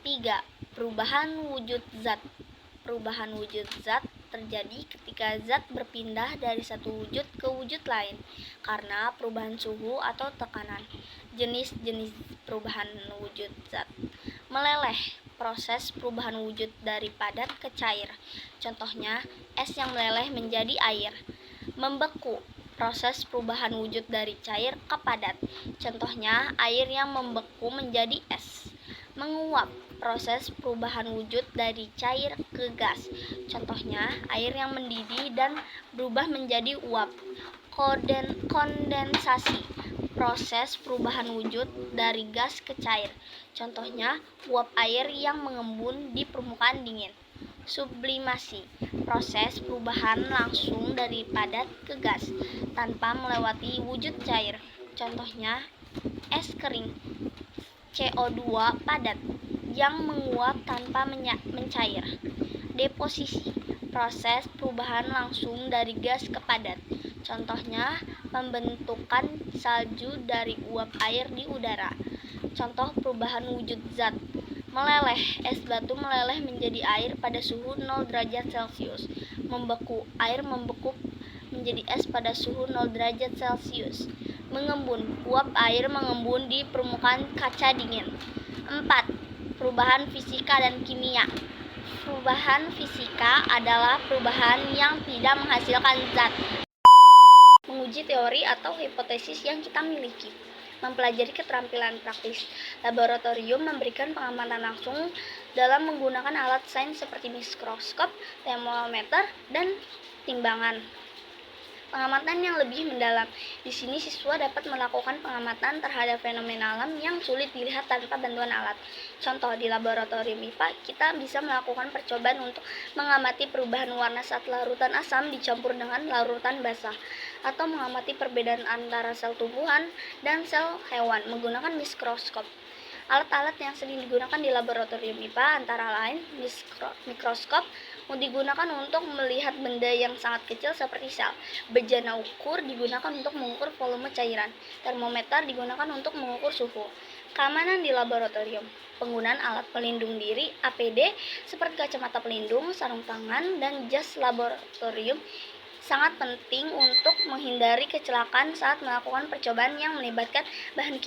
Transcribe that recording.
3. Perubahan wujud zat. Perubahan wujud zat terjadi ketika zat berpindah dari satu wujud ke wujud lain karena perubahan suhu atau tekanan. Jenis-jenis perubahan wujud zat. Meleleh, proses perubahan wujud dari padat ke cair. Contohnya, es yang meleleh menjadi air. Membeku, proses perubahan wujud dari cair ke padat. Contohnya, air yang membeku menjadi es. Menguap, proses perubahan wujud dari cair ke gas. Contohnya, air yang mendidih dan berubah menjadi uap. Kondensasi, proses perubahan wujud dari gas ke cair. Contohnya, uap air yang mengembun di permukaan dingin. Sublimasi, proses perubahan langsung dari padat ke gas tanpa melewati wujud cair. Contohnya, es kering. CO2 padat yang menguap tanpa mencair. Deposisi, proses perubahan langsung dari gas ke padat. Contohnya, pembentukan salju dari uap air di udara. Contoh perubahan wujud zat. Meleleh, es batu meleleh menjadi air pada suhu 0 derajat Celcius. Membeku, air membeku menjadi es pada suhu 0 derajat Celcius. Mengembun, uap air mengembun di permukaan kaca dingin. 4. Perubahan fisika dan kimia. Perubahan fisika adalah perubahan yang tidak menghasilkan zat. Menguji teori atau hipotesis yang kita miliki. Mempelajari keterampilan praktis. Laboratorium memberikan pengamatan langsung dalam menggunakan alat sains seperti mikroskop, termometer, dan timbangan. Pengamatan yang lebih mendalam. Di sini siswa dapat melakukan pengamatan terhadap fenomena alam yang sulit dilihat tanpa bantuan alat. Contoh, di laboratorium IPA, kita bisa melakukan percobaan untuk mengamati perubahan warna saat larutan asam dicampur dengan larutan basah, atau mengamati perbedaan antara sel tumbuhan dan sel hewan menggunakan mikroskop. Alat-alat yang sering digunakan di laboratorium IPA antara lain mikroskop digunakan untuk melihat benda yang sangat kecil seperti sel. Bejana ukur digunakan untuk mengukur volume cairan. Termometer digunakan untuk mengukur suhu. Keamanan di laboratorium. Penggunaan alat pelindung diri APD seperti kacamata pelindung, sarung tangan, dan jas laboratorium sangat penting untuk menghindari kecelakaan saat melakukan percobaan yang melibatkan bahan kimia.